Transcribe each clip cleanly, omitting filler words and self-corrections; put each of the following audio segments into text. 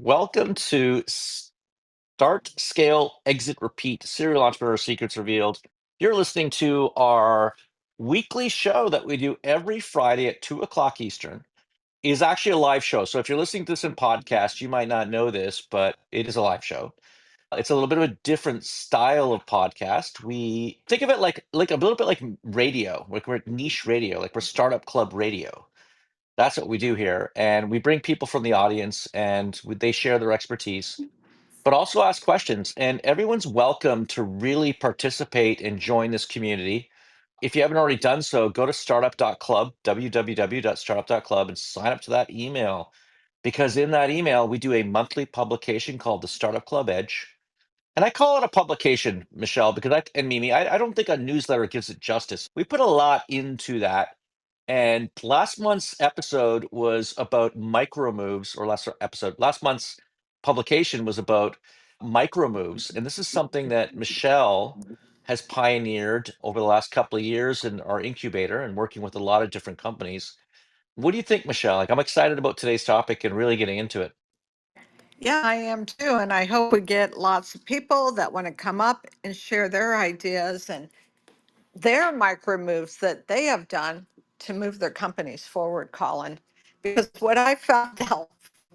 Welcome to Start, Scale, Exit, Repeat Serial Entrepreneur Secrets Revealed. You're listening to our weekly show that we do every Friday at 2 o'clock Eastern. It is actually a live show. So if you're listening to this in podcast, you might not know this, but it is a live show. It's a little bit of a different style of podcast. We think of it like a little bit like radio, like we're niche radio, like we're startup club radio. That's what we do here. And we bring people from the audience and they share their expertise, but also ask questions. And everyone's welcome to really participate and join this community. If you haven't already done so, go to startup.club, www.startup.club, and sign up to that email. Because in that email, we do a monthly publication called the Startup Club Edge. And I call it a publication, Michelle, because and Mimi, I don't think a newsletter gives it justice. We put a lot into that. And last month's episode was about micro moves, or last month's publication was about micro moves. And this is something that Michelle has pioneered over the last couple of years in our incubator and working with a lot of different companies. What do you think, Michelle? Like, I'm excited about today's topic and really getting into it. Yeah, I am too. And I hope we get lots of people that want to come up and share their ideas and their micro moves that they have done to move their companies forward, Colin. Because what I found out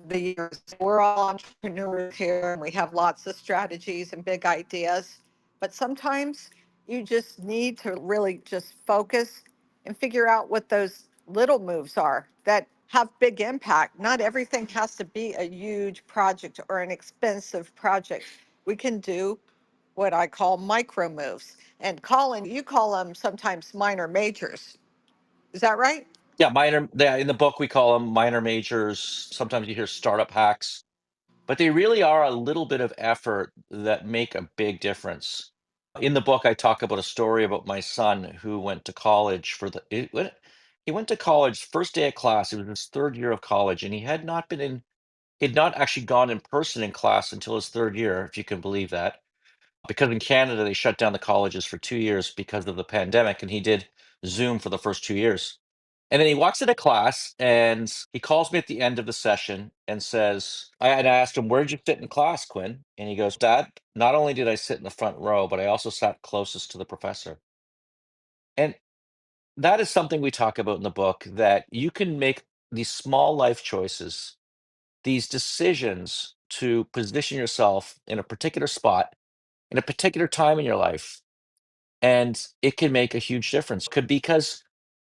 the years, we're all entrepreneurs here and we have lots of strategies and big ideas. But sometimes you just need to really just focus and figure out what those little moves are that have big impact. Not everything has to be a huge project or an expensive project. We can do what I call micro moves. And Colin, you call them sometimes minor majors. Is that right? Yeah, in the book, we call them minor majors. Sometimes you hear startup hacks, but they really are a little bit of effort that make a big difference. In the book, I talk about a story about my son who went to college he went to college first day of class. It was his third year of college, and he had not actually gone in person in class until his third year, if you can believe that. Because in Canada, they shut down the colleges for 2 years because of the pandemic, and he did Zoom for the first 2 years. And then he walks into class and he calls me at the end of the session and and I asked him, "Where did you sit in class, Quinn?" And he goes, "Dad, not only did I sit in the front row, but I also sat closest to the professor." And that is something we talk about in the book, that you can make these small life choices, these decisions to position yourself in a particular spot, in a particular time in your life, and it can make a huge difference. Could because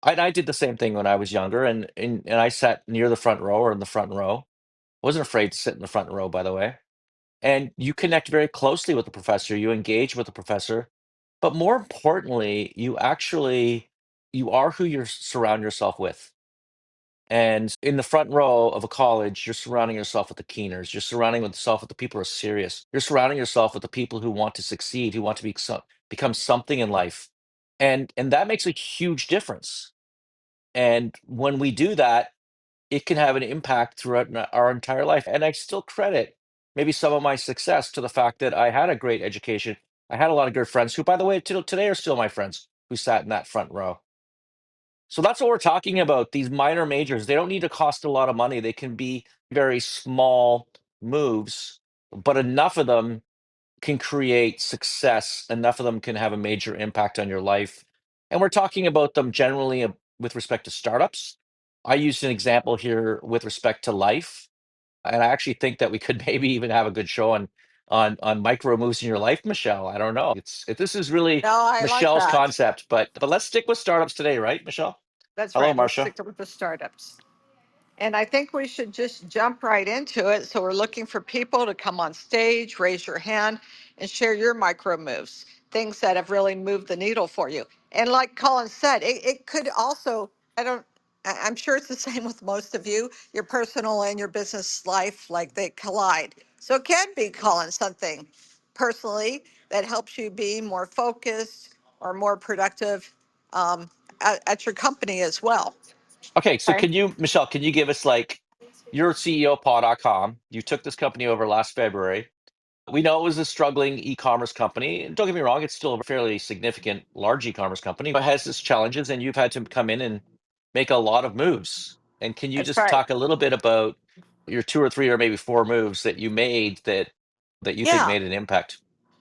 I did the same thing when I was younger, and I sat near the front row or in the front row. Wasn't afraid to sit in the front row, by the way. And you connect very closely with the professor. You engage with the professor, but more importantly, you are who you surround yourself with. And in the front row of a college, you're surrounding yourself with the keeners. You're surrounding yourself with the people who are serious. You're surrounding yourself with the people who want to succeed, who want to become something in life. And that makes a huge difference. And when we do that, it can have an impact throughout our entire life. And I still credit maybe some of my success to the fact that I had a great education. I had a lot of good friends who, by the way, till today are still my friends who sat in that front row. So that's what we're talking about. These minor majors, they don't need to cost a lot of money. They can be very small moves, but enough of them can create success. Enough of them can have a major impact on your life. And we're talking about them generally with respect to startups. I used an example here with respect to life. And I actually think that we could maybe even have a good show on micro moves in your life, Michelle. I don't know. This is really No, I like Michelle's that. concept, but let's stick with startups today, right, Michelle? That's Hello, right. Let's Marcia. stick with the startups. And I think we should just jump right into it. So we're looking for people to come on stage, raise your hand, and share your micro moves, things that have really moved the needle for you. And like Colin said, it could also, I don't, I'm sure it's the same with most of you, your personal and your business life, like they collide. So it can be, Colin, something personally that helps you be more focused or more productive at your company as well. Okay, so Okay. Michelle, can you give us like your CEO of paw.com? You took this company over last February. We know it was a struggling e-commerce company. Don't get me wrong, it's still a fairly significant, large e-commerce company, but has its challenges, and you've had to come in and make a lot of moves. And can you That's just right. talk a little bit about your two or three or maybe four moves that you made that you think Yeah. made an impact.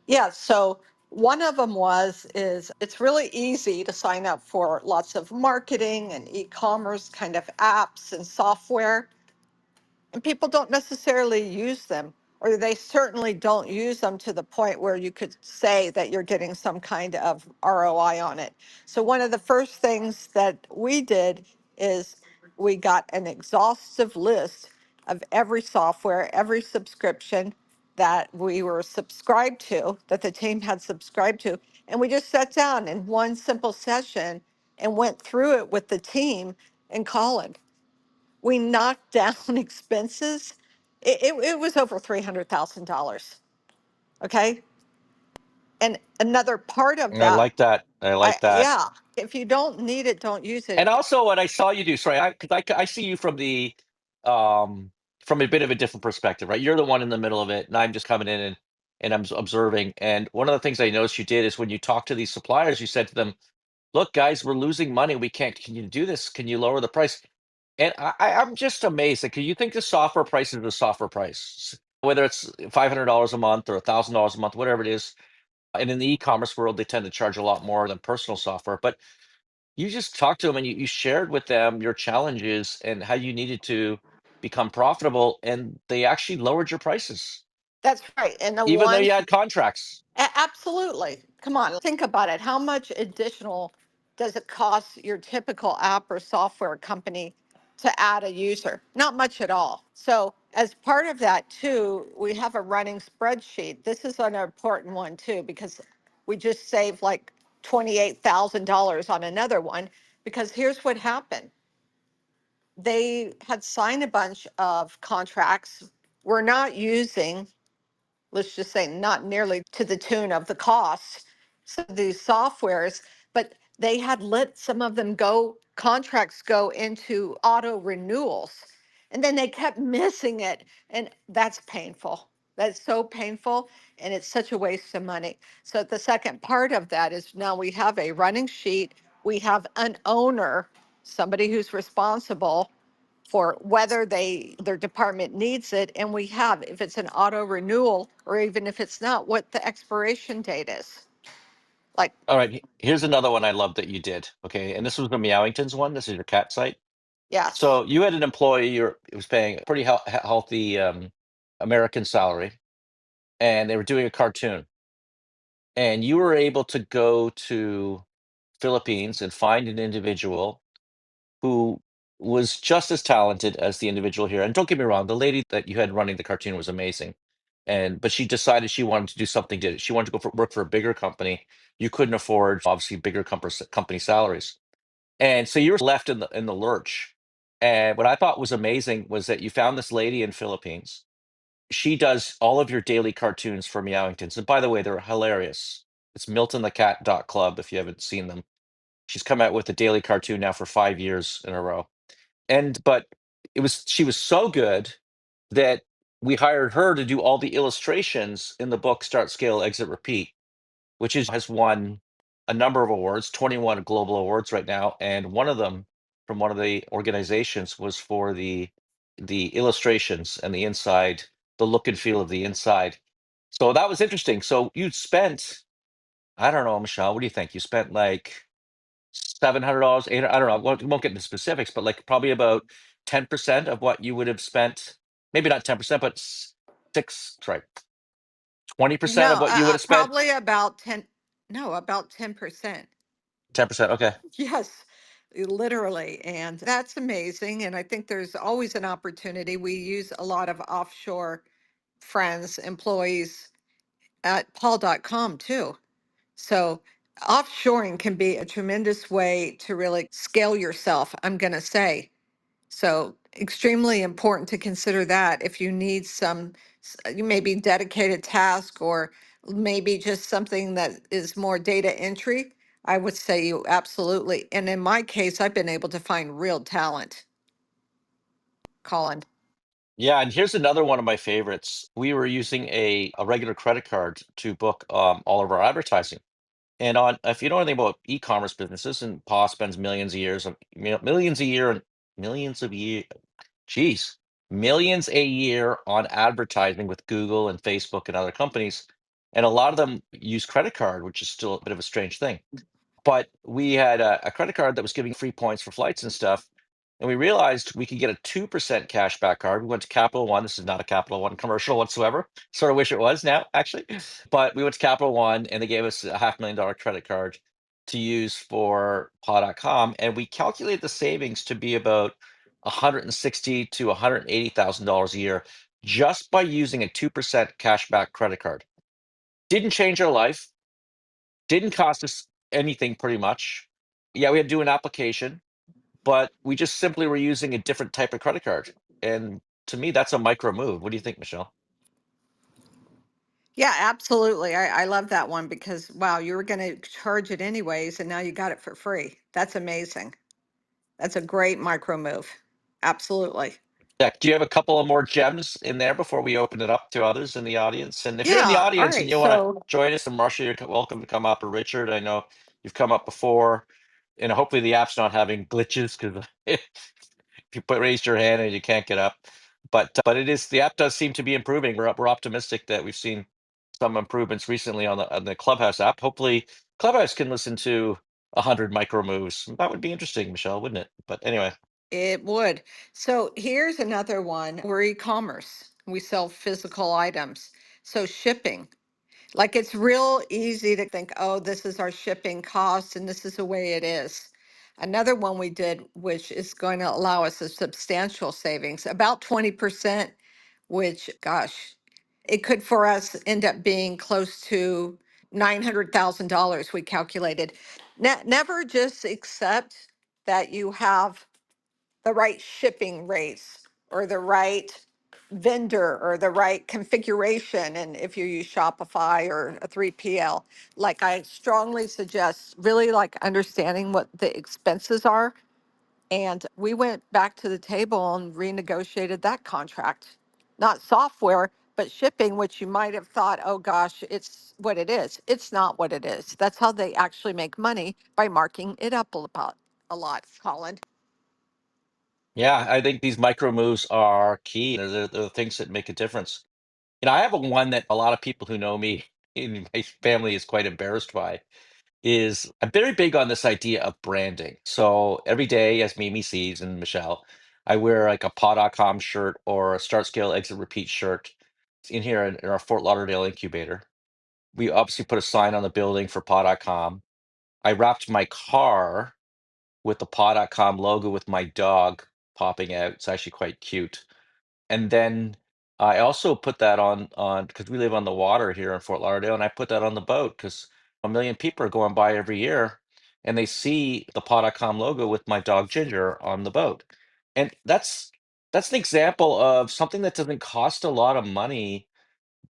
Yeah. So one of them is it's really easy to sign up for lots of marketing and e-commerce kind of apps and software, and people don't necessarily use them, or they certainly don't use them to the point where you could say that you're getting some kind of ROI on it. So one of the first things that we did is we got an exhaustive list of every software, every subscription that we were subscribed to, that the team had subscribed to, and we just sat down in one simple session and went through it with the team and Colin. We knocked down expenses. It was over $300,000. Okay. And another part of And I that, like that. I like that. yeah, if you don't need it, don't use And it. also, what I saw you do, sorry, because I see you from a bit of a different perspective, right? You're the one in the middle of it, and I'm just coming in and I'm observing. And one of the things I noticed you did is when you talk to these suppliers, you said to them, "Look, guys, we're losing money. We can't. Can you do this? Can you lower the price?" And I'm just amazed. Like, you think the software price is the software price, whether it's $500 a month or $1,000 a month, whatever it is. And in the e-commerce world, they tend to charge a lot more than personal software. But you just talked to them and you shared with them your challenges and how you needed to become profitable, and they actually lowered your prices, That's right. And the even though one, you had contracts. absolutely. Come on, think about it. How much additional does it cost your typical app or software company to add a user? Not much at all. So, as part of that, too, we have a running spreadsheet. This is an important one, too, because we just saved like $28,000 on another one. Because here's what happened, they had signed a bunch of contracts, were not using, let's just say, not nearly to the tune of the costs of these softwares, but they had let some of them go, contracts go into auto renewals, and then they kept missing it. And that's painful. That's so painful. And it's such a waste of money. So the second part of that is now we have a running sheet, we have an owner, somebody who's responsible for whether their department needs it, and we have, if it's an auto renewal, or even if it's not, what the expiration date is. Like, All right, here's another one I love that you did. Okay, and this was the Meowingtons one. This is your cat site. yes. So you had an employee you're it was paying a pretty healthy American salary, and they were doing a cartoon, and you were able to go to Philippines and find an individual who was just as talented as the individual here. And don't get me wrong, the lady that you had running the cartoon was amazing. But she decided she wanted to do something different. She wanted to work for a bigger company. You couldn't afford obviously bigger company salaries. And so you were left in the lurch. And what I thought was amazing was that you found this lady in Philippines. She does all of your daily cartoons for Meowingtons. And by the way, they're hilarious. It's Milton the Cat dot Club if you haven't seen them. She's come out with a daily cartoon now for 5 years in a row. But she was so good that we hired her to do all the illustrations in the book Start, Scale, Exit, Repeat, which has won a number of awards, 21 global awards right now, and one of them from one of the organizations was for the illustrations and the inside, the look and feel of the inside. So that was interesting. So you'd spent, I don't know, Michelle, what do you think? You spent like $700, 800, I don't know. We won't get into specifics, but like probably about 10% of what you would have spent. Maybe not 10%, but sorry, 20% of No, what you would have spent. probably about 10, no, about 10%. 10%. Okay. Yes, literally. And that's amazing. And I think there's always an opportunity. We use a lot of offshore friends, employees at paul.com too. So offshoring can be a tremendous way to really scale yourself, I'm going to say. So extremely important to consider that if you need some, you maybe dedicated task, or maybe just something that is more data entry. I would say you absolutely. And in my case, I've been able to find real talent, Colin. Yeah, and here's another one of my favorites. We were using a regular credit card to book all of our advertising. And on if you know anything about e-commerce businesses, and Paul spends millions a year and millions of year, geez. millions a year on advertising with Google and Facebook and other companies. And a lot of them use credit card, which is still a bit of a strange thing. But we had a credit card that was giving free points for flights and stuff. And we realized we could get a 2% cashback card. We went to Capital One. This is not a Capital One commercial whatsoever. Sort of wish it was now, actually. But we went to Capital One and they gave us a $500,000 credit card to use for paw.com. And we calculated the savings to be about 160 to $180,000 a year just by using a 2% cashback credit card. Didn't change our life, didn't cost us anything pretty much. Yeah, we had to do an application, but we just simply were using a different type of credit card. And to me, that's a micro move. What do you think, Michelle? Yeah, absolutely. I love that one because, wow, you were going to charge it anyways, and now you got it for free. That's amazing. That's a great micro move. Absolutely. Yeah, do you have a couple of more gems in there before we open it up to others in the audience? And if you're in the Yeah. All audience and right. you want to So join us, and Marcia, you're welcome to come up, or Richard, I know you've come up before. And hopefully the app's not having glitches because if you raised your hand and you can't get up. But it is, the app does seem to be improving. We're optimistic that we've seen some improvements recently on the Clubhouse app. Hopefully Clubhouse can listen to 100 micro moves. That would be interesting, Michelle, wouldn't it? But anyway. it would. So here's another one. We're e-commerce. We sell physical items. So shipping. Like it's real easy to think, oh, this is our shipping cost and this is the way it is. Another one we did, which is going to allow us a substantial savings, about 20%, which, gosh, it could for us end up being close to $900,000 we calculated. Never just accept that you have the right shipping rates or the right vendor or the right configuration. And if you use Shopify or a 3PL, like I strongly suggest really like understanding what the expenses are. And we went back to the table and renegotiated that contract, not software, but shipping, which you might have thought, oh gosh, it's what it is. It's not what it is. That's how they actually make money by marking it up a lot, Colin. Yeah, I think these micro moves are key. They're the things that make a difference. I have a one that a lot of people who know me in my family is quite embarrassed by. Is I'm very big on this idea of branding. So every day, as Mimi sees and Michelle, I wear like a paw.com shirt or a start scale exit repeat shirt. It's in here in our Fort Lauderdale incubator. We obviously put a sign on the building for paw.com. I wrapped my car with the paw.com logo with my dog popping out. It's actually quite cute. And then I also put that on because we live on the water here in Fort Lauderdale, and I put that on the boat because a million people are going by every year, and they see the paw.com logo with my dog Ginger on the boat. And that's an example of something that doesn't cost a lot of money,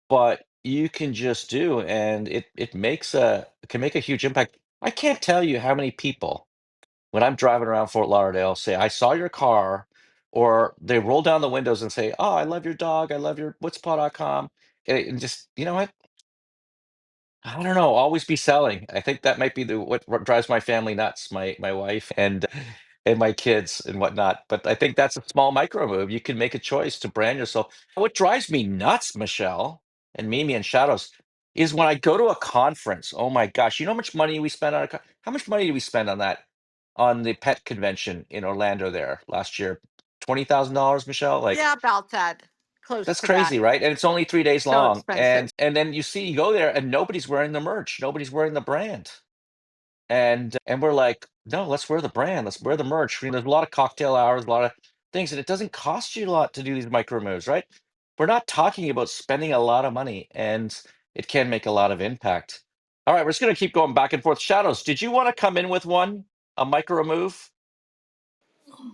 but you can just do, and it can make a huge impact. I can't tell you how many people when I'm driving around Fort Lauderdale, say, I saw your car, or they roll down the windows and say, oh, I love your dog. I love your what's paw.com. And just, you know what? I don't know. Always be selling. I think that might be what drives my family nuts, my wife and my kids and whatnot. But I think that's a small micro move. You can make a choice to brand yourself. What drives me nuts, Michelle and Mimi and Shadows, is when I go to a conference. Oh my gosh, you know how much money we spend on how much money do we spend on that on the pet convention in Orlando there last year? $20,000, Michelle? Like Yeah, about that. Close that's to that. crazy, right? And it's only 3 days So long. expensive. And then you go there and nobody's wearing the merch. Nobody's wearing the brand. And we're like, no, let's wear the brand. Let's wear the merch. There's a lot of cocktail hours, a lot of things, and it doesn't cost you a lot to do these micro moves, right? We're not talking about spending a lot of money, and it can make a lot of impact. All right, we're just gonna keep going back and forth. Shadows, did you want to come in with one, a micro move?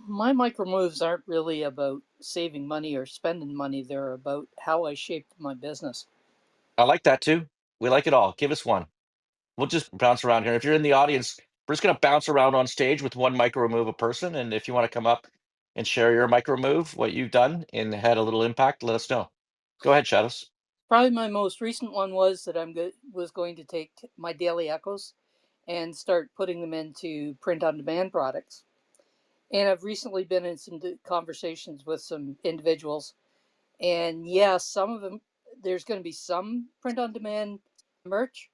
My micro moves aren't really about saving money or spending money. They're about how I shaped my business. I like that too. We like it all. Give us one. We'll just bounce around here. If you're in the audience, we're just going to bounce around on stage with one micro move a person. And if you want to come up and share your micro move, what you've done and had a little impact, let us know. Go ahead, Shadows. Probably my most recent one was that was going to take my daily echoes and start putting them into print on demand products. And I've recently been in some conversations with some individuals. And yeah, some of them, there's going to be some print on demand merch,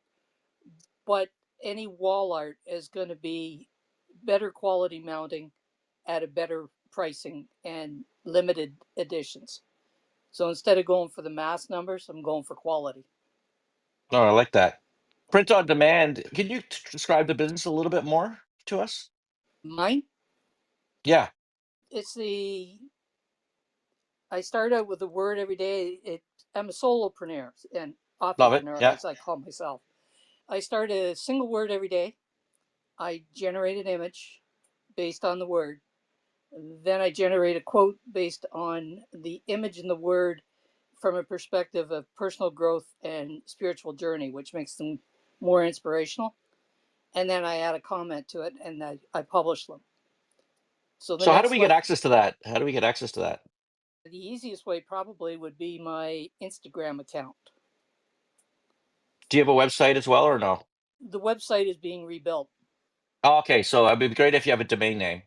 but any wall art is going to be better quality mounting at a better pricing and limited editions. So instead of going for the mass numbers, I'm going for quality. Oh, I like that. Print on demand. Can you describe the business a little bit more to us? Mine, Yeah, it's the, I start out with a word every day. I'm a solopreneur and love it. authorpreneur, Yeah. as I call myself. I start a single word every day. I generate an image based on the word. Then I generate a quote based on the image and the word from a perspective of personal growth and spiritual journey, which makes them more inspirational. And then I add a comment to it and I publish them. So the So how do next we get level, access to that? How do we get access to that? the easiest way probably would be my Instagram account. Do you have a website as well or no? The website is being rebuilt. Oh, okay, so it'd be great if you have a domain name,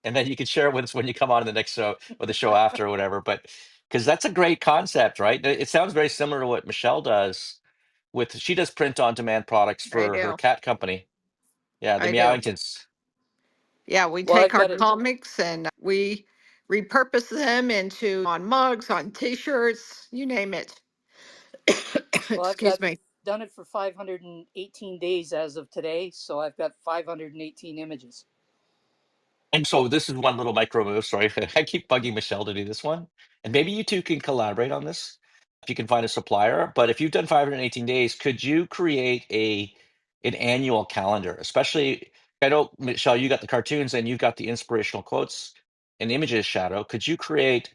and then you can share it with us when you come on in the next show or the show after or whatever. But because that's a great concept, right? It sounds very similar to what Michelle does with she does print on demand products I for her do. cat company. Yeah, the I do. Meowingtons. Yeah, we Well, take I've our got it. comics and we repurpose them into on mugs, on t-shirts, you name it. Well, I've Excuse got me. done it for 518 days as of today, so I've got 518 images. And so this is one little micro move. Sorry, I keep bugging Michelle to do this one, and maybe you two can collaborate on this if you can find a supplier. But if you've done 518 days, could you create an annual calendar? Especially, I know Michelle, you got the cartoons and you've got the inspirational quotes and images. Shadow, could you create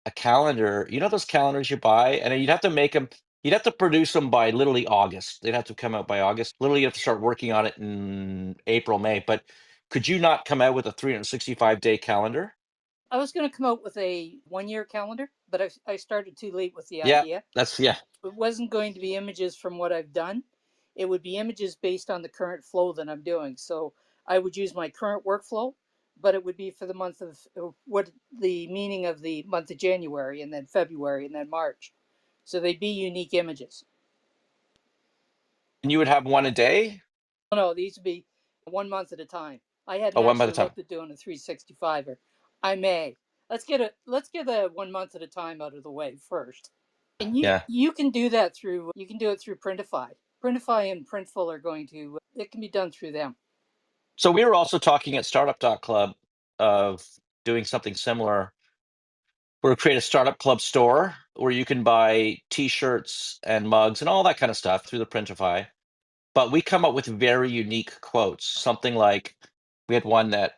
a calendar? You know those calendars you buy, and then you'd have to make them. You'd have to produce them by literally August. They'd have to come out by August. Literally, you have to start working on it in April, May. But could you not come out with a 365-day calendar? I was going to come out with a 1 year calendar, but I started too late with the Yeah, idea. yeah. It wasn't going to be images from what I've done. It would be images based on the current flow that I'm doing. So I would use my current workflow, but it would be for the month of what the meaning of the month of January and then February and then March. So they'd be unique images. And you would have one a day, No, these would be 1 month at a time. I hadn't or one by the actually time. looked at doing a 365 or I may. Let's get a 1 month at a time out of the way first. And Yeah. you can do that through you can do it through Printify. Printify and Printful are going to it can be done through them. So we were also talking at Startup Club of doing something similar. We're create a startup club store where you can buy T-shirts and mugs and all that kind of stuff through the Printify. But we come up with very unique quotes. Something like we had one that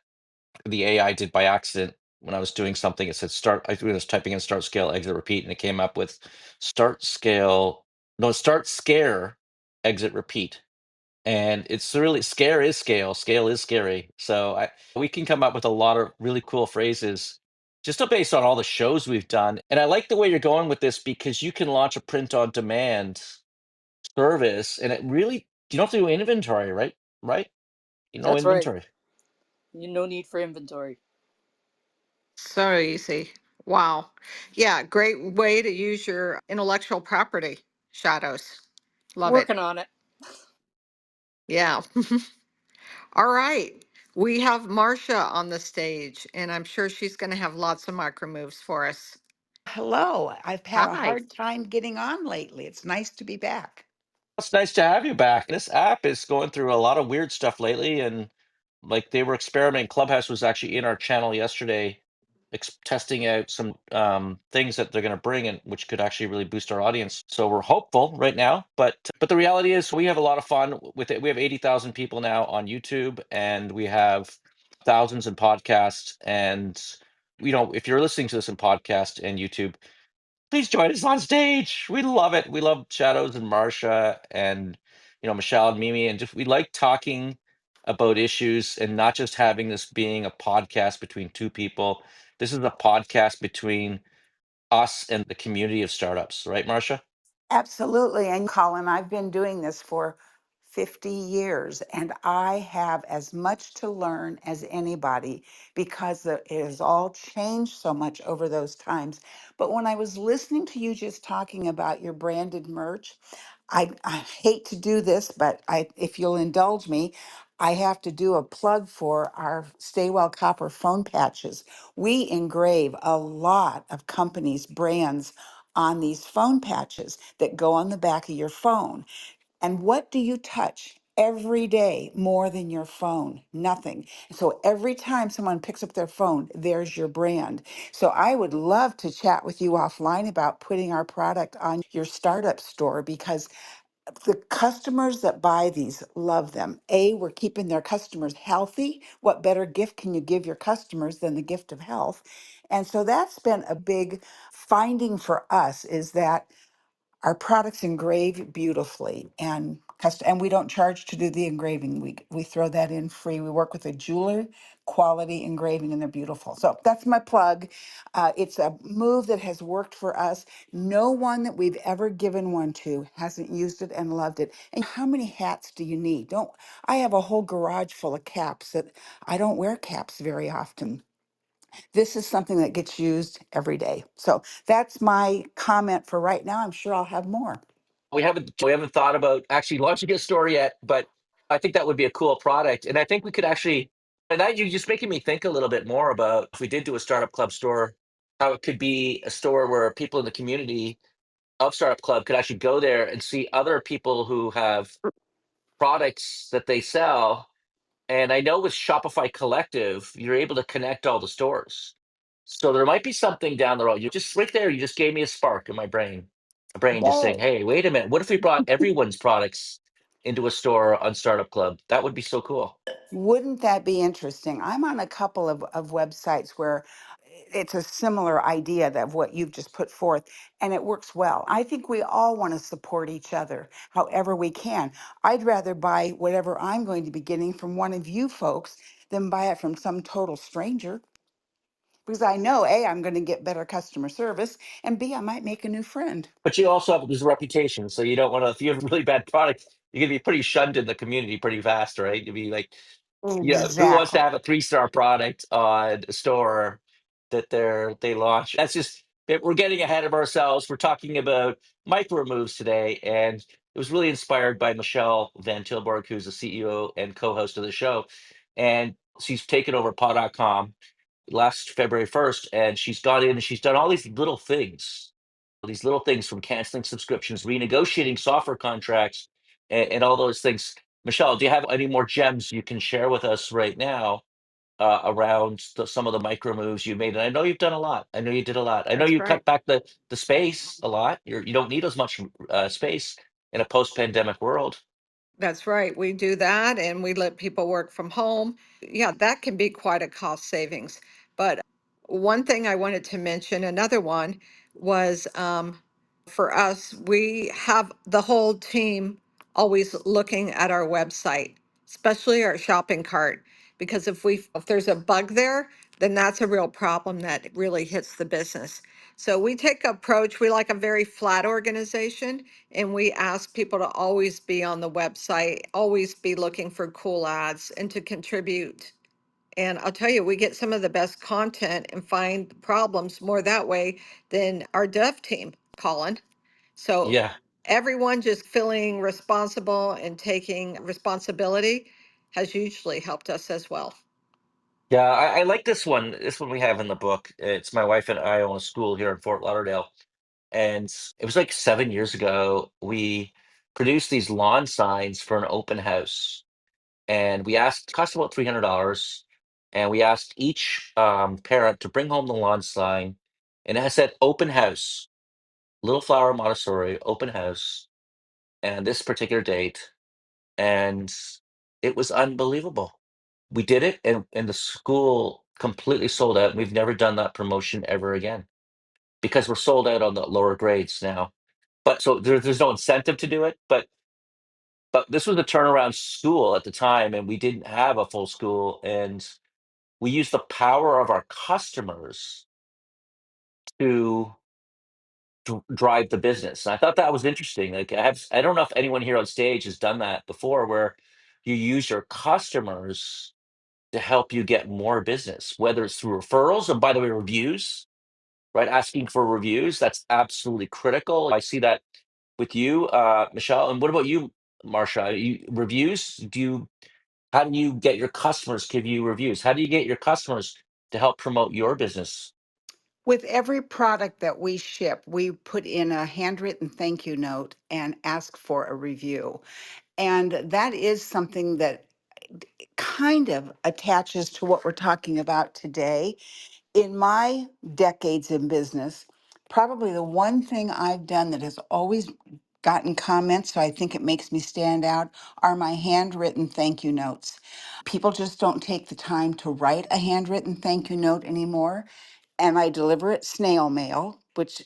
the AI did by accident when I was doing something. It said start. I was typing in start, scale, exit, repeat, and it came up with start, scale, no, start, scare, exit, repeat. And it's really scare is scale is scary. So we can come up with a lot of really cool phrases just based on all the shows we've done. And I like the way you're going with this because you can launch a print on demand service, and it really you don't have to do inventory, right? Right? You know That's right. inventory. No need for inventory. So easy. Wow. Yeah, great way to use your intellectual property, Shadows. Love it. Working on it. Yeah. All right. We have Marcia on the stage, and I'm sure she's going to have lots of micro moves for us. Hello. I've had a Hi. hard time getting on lately. It's nice to be back. It's nice to have you back. This app is going through a lot of weird stuff lately, and like they were experimenting. Clubhouse was actually in our channel yesterday, testing out some things that they're going to bring in, which could actually really boost our audience. So we're hopeful right now, but the reality is we have a lot of fun with it. We have 80,000 people now on YouTube, and we have thousands in podcasts. And if you're listening to this in podcast and YouTube, please join us on stage. We love it. We love Shadows and Marcia and Michelle and Mimi, and just we like talking about issues and not just having this being a podcast between two people. This is a podcast between us and the community of startups, right, Marcia? Absolutely. And Colin, I've been doing this for 50 years, and I have as much to learn as anybody because it has all changed so much over those times. But when I was listening to you just talking about your branded merch, I hate to do this, but if you'll indulge me, I have to do a plug for our Stay Well Copper phone patches. We engrave a lot of companies' brands on these phone patches that go on the back of your phone. And what do you touch every day more than your phone? Nothing. So every time someone picks up their phone, there's your brand. So I would love to chat with you offline about putting our product on your startup store because the customers that buy these love them. We're keeping their customers healthy. What better gift can you give your customers than the gift of health? And so that's been a big finding for us is that our products engrave beautifully and we don't charge to do the engraving. We throw that in free. We work with a jeweler quality engraving and they're beautiful. So that's my plug. It's a move that has worked for us. No one that we've ever given one to hasn't used it and loved it. And how many hats do you need? Don't I have a whole garage full of caps that I don't wear caps very often. This is something that gets used every day. So that's my comment for right now. I'm sure I'll have more. We haven't thought about actually launching a store yet, but I think that would be a cool product. And I think we could actually, and that you're just making me think a little bit more about if we did do a startup club store, how it could be a store where people in the community of startup club could actually go there and see other people who have products that they sell. And I know with Shopify Collective, you're able to connect all the stores. So there might be something down the road. You just right there, you just gave me a spark in my brain. A brain just saying, Yay. hey, wait a minute. What if we brought everyone's products into a store on Startup Club? That would be so cool. Wouldn't that be interesting? I'm on a couple of websites where it's a similar idea of what you've just put forth, and it works well. I think we all want to support each other however we can. I'd rather buy whatever I'm going to be getting from one of you folks than buy it from some total stranger because I know A, I'm going to get better customer service, and B, I might make a new friend. But you also have this reputation. So you don't want to, if you have a really bad product, you're going to be pretty shunned in the community pretty fast, right? You'd be like, who wants to Exactly. have a 3-star product on a store that they launch? That's just we're getting ahead of ourselves. We're talking about micro moves today, and it was really inspired by Michele Van Tilborg, who's the CEO and co-host of the show, and she's taken over Pod.com last February 1st, and she's gone in and she's done all these little things from canceling subscriptions, renegotiating software contracts, and all those things. Michelle, do you have any more gems you can share with us right now around some of the micro moves you made? And I know you've done a lot. I know you did a lot. I know That's you right. cut back the space a lot. You don't need as much space in a post-pandemic world. That's right. We do that and we let people work from home. Yeah, that can be quite a cost savings. But one thing I wanted to mention, another one was for us, we have the whole team always looking at our website, especially our shopping cart, because if there's a bug there, then that's a real problem that really hits the business. So we take approach, we like a very flat organization, and we ask people to always be on the website, always be looking for cool ads and to contribute. And I'll tell you, we get some of the best content and find problems more that way than our dev team, Colin. So Yeah. everyone just feeling responsible and taking responsibility has hugely helped us as well. Yeah, I like this one. This one we have in the book. It's my wife and I own a school here in Fort Lauderdale. And it was like 7 years ago. We produced these lawn signs for an open house. And we asked, cost about $300. And we asked each parent to bring home the lawn sign. And it said open house, Little Flower Montessori, open house, and this particular date. And it was unbelievable. We did it, and the school completely sold out. We've never done that promotion ever again because we're sold out on the lower grades now. But so there's no incentive to do it. But this was a turnaround school at the time, and we didn't have a full school, and we used the power of our customers to drive the business. And I thought that was interesting. Like I don't know if anyone here on stage has done that before, where you use your customers to help you get more business, whether it's through referrals, and by the way, reviews, right? Asking for reviews, that's absolutely critical. I see that with you, Michelle. And what about you, Marcia? Reviews? How do you get your customers to give you reviews? How do you get your customers to help promote your business? With every product that we ship, we put in a handwritten thank you note and ask for a review. And that is something that kind of attaches to what we're talking about today. In my decades in business, probably the one thing I've done that has always gotten comments, so I think it makes me stand out, are my handwritten thank you notes. People just don't take the time to write a handwritten thank you note anymore. And I deliver it snail mail, which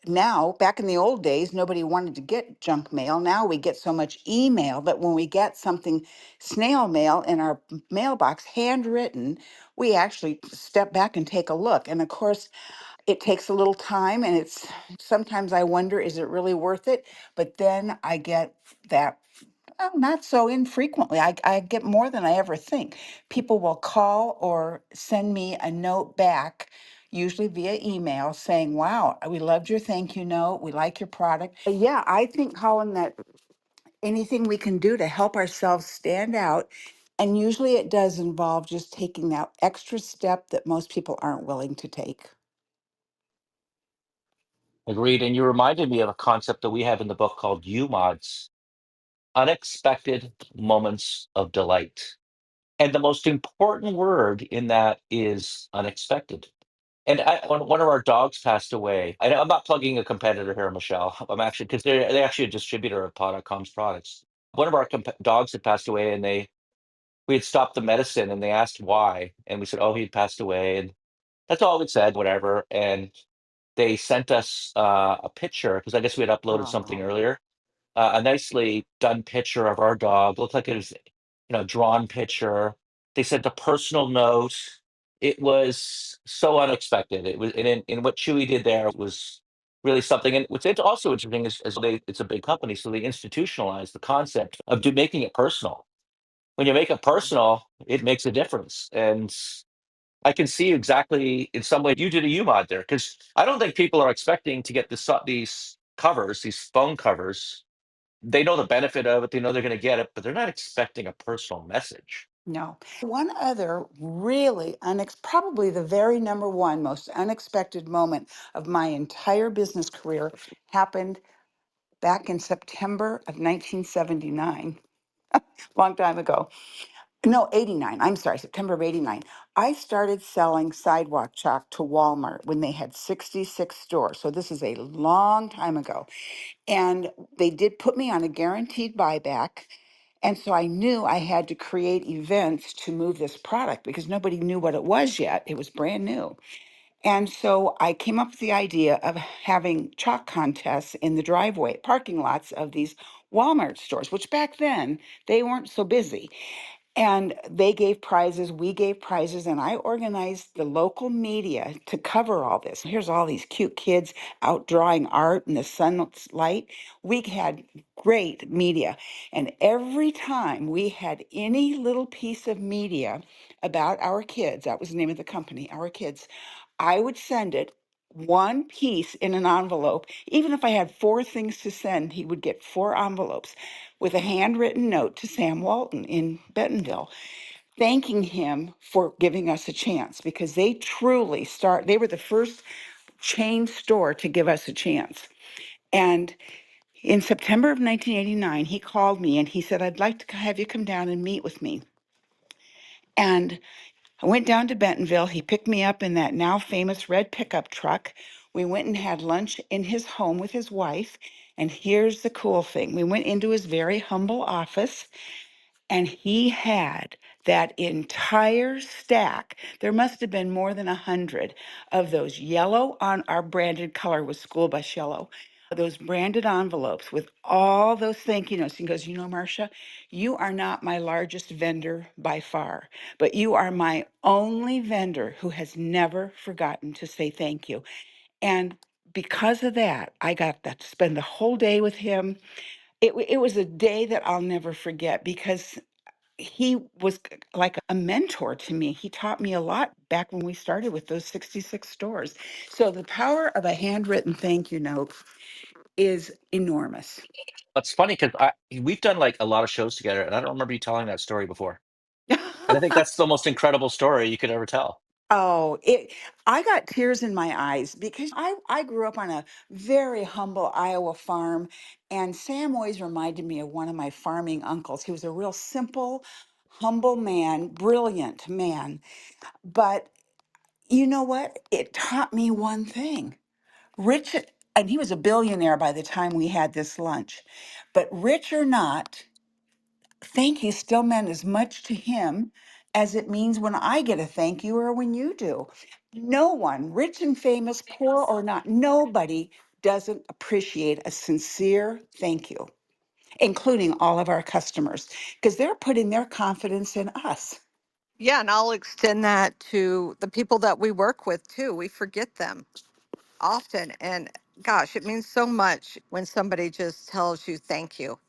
now, back in the old days, nobody wanted to get junk mail. Now we get so much email that when we get something snail mail in our mailbox, handwritten, we actually step back and take a look. And of course, it takes a little time, and it's sometimes I wonder, is it really worth it? But then I get that. Not so infrequently. I get more than I ever think. People will call or send me a note back, usually via email, saying, wow, we loved your thank you note. We like your product. Yeah, I think, Colin, that anything we can do to help ourselves stand out, and usually it does involve just taking that extra step that most people aren't willing to take. Agreed. And you reminded me of a concept that we have in the book called UMODs, unexpected moments of delight. And the most important word in that is unexpected. And when one of our dogs passed away, I'm not plugging a competitor here, Michelle. I'm actually, because they're actually a distributor of Pod.com's products. One of our dogs had passed away, and we had stopped the medicine, and they asked why, and we said, "Oh, he'd passed away," and that's all we said, whatever. And they sent us a picture, because I guess we had uploaded something Oh, earlier, a nicely done picture of our dog. Looked like it was, drawn picture. They sent a personal note. It was so unexpected. It was, and in what Chewy did there was really something. And what's also interesting is it's a big company, so they institutionalized the concept of making it personal. When you make it personal, it makes a difference. And I can see exactly in some way you did a UMod there, because I don't think people are expecting to get these covers, these phone covers. They know the benefit of it, they know they're going to get it, but they're not expecting a personal message. no. One other really probably the very number one most unexpected moment of my entire business career happened back in September of 1979, long time ago. No, 89. I'm sorry, September of 89. I started selling sidewalk chalk to Walmart when they had 66 stores. So this is a long time ago. And they did put me on a guaranteed buyback. And so I knew I had to create events to move this product because nobody knew what it was yet. It was brand new. And so I came up with the idea of having chalk contests in the driveway, parking lots of these Walmart stores, which back then they weren't so busy. And they gave prizes, we gave prizes, and I organized the local media to cover all this. Here's all these cute kids out drawing art in the sunlight. We had great media. And every time we had any little piece of media about our kids, that was the name of the company, Our Kids, I would send it one piece in an envelope. Even if I had four things to send, he would get four envelopes with a handwritten note to Sam Walton in Bentonville, thanking him for giving us a chance because they were the first chain store to give us a chance. And in September of 1989, he called me and he said, I'd like to have you come down and meet with me. And I went down to Bentonville. He picked me up in that now famous red pickup truck. We went and had lunch in his home with his wife. And here's the cool thing. We went into his very humble office and he had that entire stack. There must have been more than 100 of those yellow, on our branded color was school bus yellow, those branded envelopes with all those thank you notes. He goes, Marcia, you are not my largest vendor by far, but you are my only vendor who has never forgotten to say thank you. And because of that, I got that to spend the whole day with him. It was a day that I'll never forget because he was like a mentor to me. He taught me a lot back when we started with those 66 stores. So the power of a handwritten thank you note is enormous. It's funny because we've done like a lot of shows together, and I don't remember you telling that story before. And I think that's the most incredible story you could ever tell. Oh, I got tears in my eyes because I grew up on a very humble Iowa farm, and Sam always reminded me of one of my farming uncles. He was a real simple, humble man, brilliant man. But you know what? It taught me one thing. Rich, and he was a billionaire by the time we had this lunch. But rich or not, thank you still meant as much to him as it means when I get a thank you or when you do. No one, rich and famous, poor or not, nobody doesn't appreciate a sincere thank you, including all of our customers, because they're putting their confidence in us. Yeah, and I'll extend that to the people that we work with too. We forget them often. And gosh, it means so much when somebody just tells you thank you.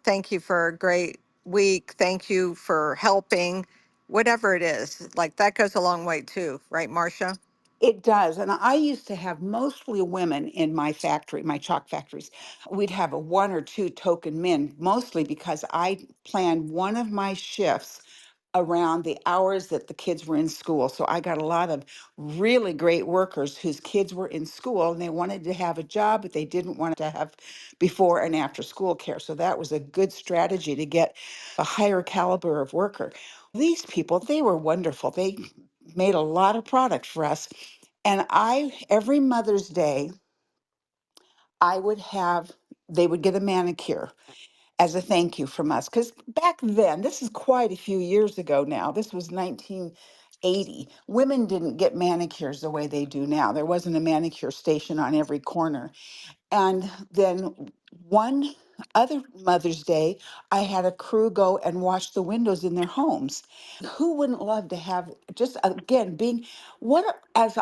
Thank you for a great week. Thank you for helping, whatever it is. Like that goes a long way too, right, Marcia? It does. And I used to have mostly women in my factory, my chalk factories. We'd have a one or two token men, mostly because I planned one of my shifts around the hours that the kids were in school. So I got a lot of really great workers whose kids were in school and they wanted to have a job, but they didn't want to have before and after school care. So that was a good strategy to get a higher caliber of worker. These people, they were wonderful. They made a lot of product for us. And every Mother's Day, I would have, they would get a manicure as a thank you from us. Because back then, this is quite a few years ago now, this was 1980. Women didn't get manicures the way they do now. There wasn't a manicure station on every corner. And then one other Mother's Day, I had a crew go and wash the windows in their homes. Who wouldn't love to have just again being as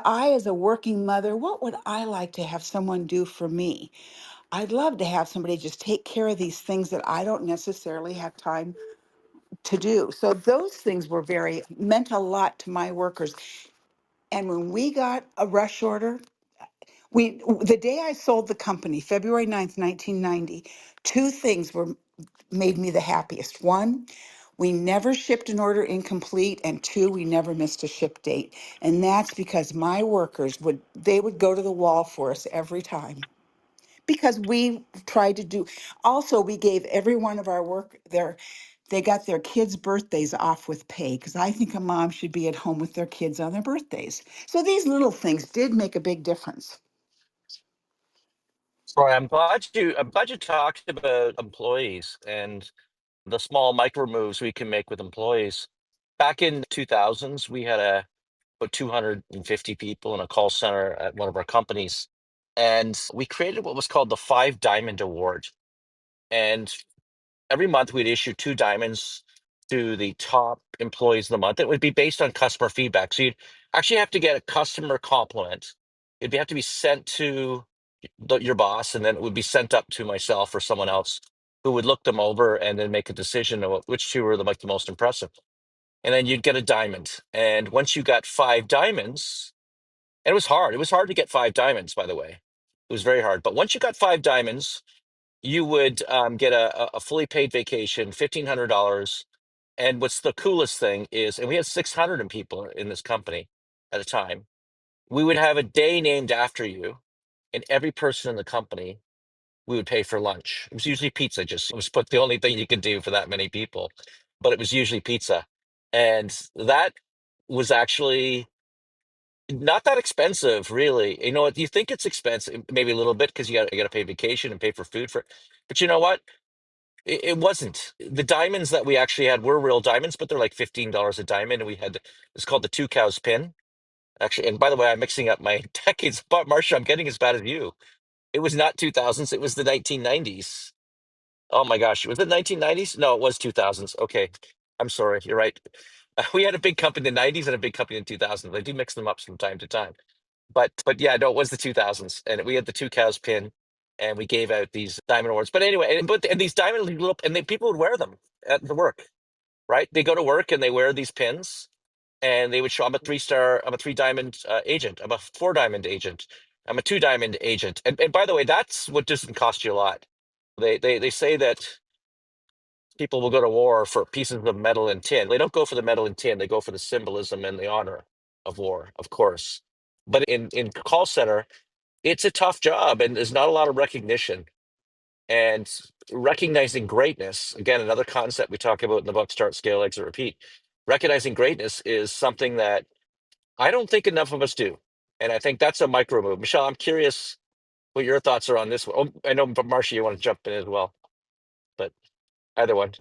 a working mother, what would I like to have someone do for me? I'd love to have somebody just take care of these things that I don't necessarily have time to do. So those things were very meant a lot to my workers. And when we got a rush order, the day I sold the company, February 9th, 1990, two things were made me the happiest. One, we never shipped an order incomplete, and two, we never missed a ship date. And that's because my workers would go to the wall for us every time because we tried to do. Also, we gave every one of our they got their kids' birthdays off with pay because I think a mom should be at home with their kids on their birthdays. So these little things did make a big difference. Sorry, I'm glad you talked about employees and the small micro moves we can make with employees. Back in 2000s, we had about 250 people in a call center at one of our companies, and we created what was called the Five Diamond Award. And every month we'd issue two diamonds to the top employees of the month. It would be based on customer feedback. So you'd actually have to get a customer compliment. It'd have to be sent to your boss, and then it would be sent up to myself or someone else who would look them over and then make a decision of which two were the most impressive. And then you'd get a diamond. And once you got five diamonds, and it was hard. It was hard to get five diamonds, by the way. It was very hard. But once you got five diamonds, you would get a fully paid vacation, $1,500. And what's the coolest thing is, and we had 600 people in this company at a time, we would have a day named after you, and every person in the company we would pay for lunch. It was usually pizza, just it was put the only thing you could do for that many people, but it was usually pizza. And that was actually not that expensive, really. You know what? You think it's expensive, maybe a little bit, because you got to pay vacation and pay for food for. But you know what? It wasn't. The diamonds that we actually had were real diamonds, but they're like $15 a diamond. And we had it's called the two cows pin. Actually, and by the way, I'm mixing up my decades. But Marcia, I'm getting as bad as you. It was not 2000s. It was the 1990s. Oh my gosh, was it 1990s? No, it was 2000s. Okay, I'm sorry. You're right. We had a big company in the 90s and a big company in 2000s. I do mix them up from time to time. But yeah, no, it was the 2000s, and we had the two cows pin, and we gave out these diamond awards. But anyway, and these diamond little, and people would wear them at the work, right? They go to work and they wear these pins, and they would show, I'm a 3-star, I'm a 3 diamond agent, I'm a 4 diamond agent, I'm a 2 diamond agent. And by the way, that's what doesn't cost you a lot. They say that people will go to war for pieces of metal and tin. They don't go for the metal and tin. They go for the symbolism and the honor of war, of course. But in call center, it's a tough job, and there's not a lot of recognition. And recognizing greatness, again, another concept we talk about in the book, Start, Scale, Exit, Repeat. Recognizing greatness is something that I don't think enough of us do. And I think that's a micro move. Michelle, I'm curious what your thoughts are on this one. Oh, I know, but Marcia, you want to jump in as well, but either one.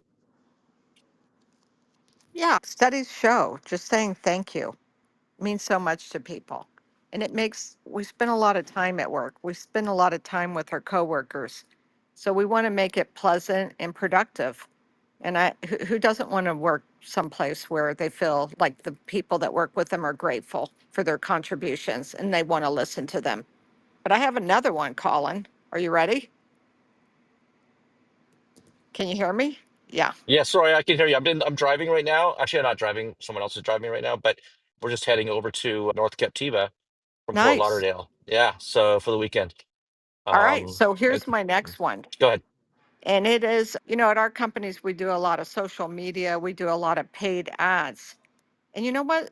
Yeah, studies show just saying thank you means so much to people. And we spend a lot of time at work. We spend a lot of time with our coworkers. So we want to make it pleasant and productive. And who doesn't want to work someplace where they feel like the people that work with them are grateful for their contributions and they want to listen to them? But I have another one, Colin. Are you ready? Can you hear me? Yeah. Yeah, sorry, I can hear you. I'm driving right now. Actually, I'm not driving. Someone else is driving right now, but we're just heading over to North Captiva from Fort Nice. Lauderdale. Yeah, so for the weekend. All right. Um, So and- here's my next one. Go ahead. And it is, at our companies, we do a lot of social media, we do a lot of paid ads. And you know what?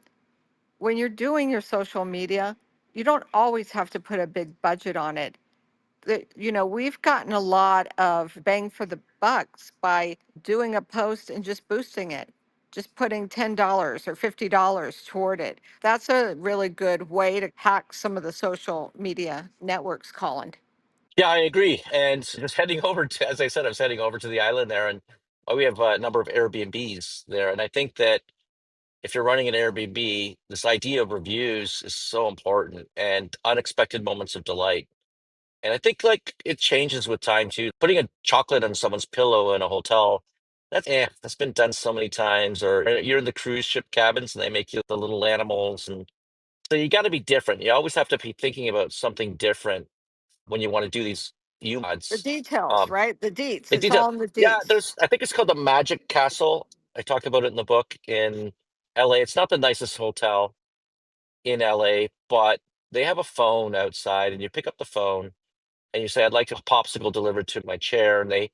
When you're doing your social media, you don't always have to put a big budget on it. We've gotten a lot of bang for the bucks by doing a post and just boosting it, just putting $10 or $50 toward it. That's a really good way to hack some of the social media networks, Colin. Yeah, I agree. And just heading over to, as I said, I was heading over to the island there, and we have a number of Airbnbs there. And I think that if you're running an Airbnb, this idea of reviews is so important, and unexpected moments of delight. And I think like it changes with time too. Putting a chocolate on someone's pillow in a hotel, that's been done so many times. Or you're in the cruise ship cabins and they make you the little animals, and so you got to be different. You always have to be thinking about something different when you want to do these The mods. details, Um, right? The deets. they It's did a all in the Yeah. deets. There's, I think it's called the Magic Castle. I talked about it in the book in LA. It's not the nicest hotel in LA, but they have a phone outside, and you pick up the phone and you say, "I'd like a popsicle delivered to my chair," and a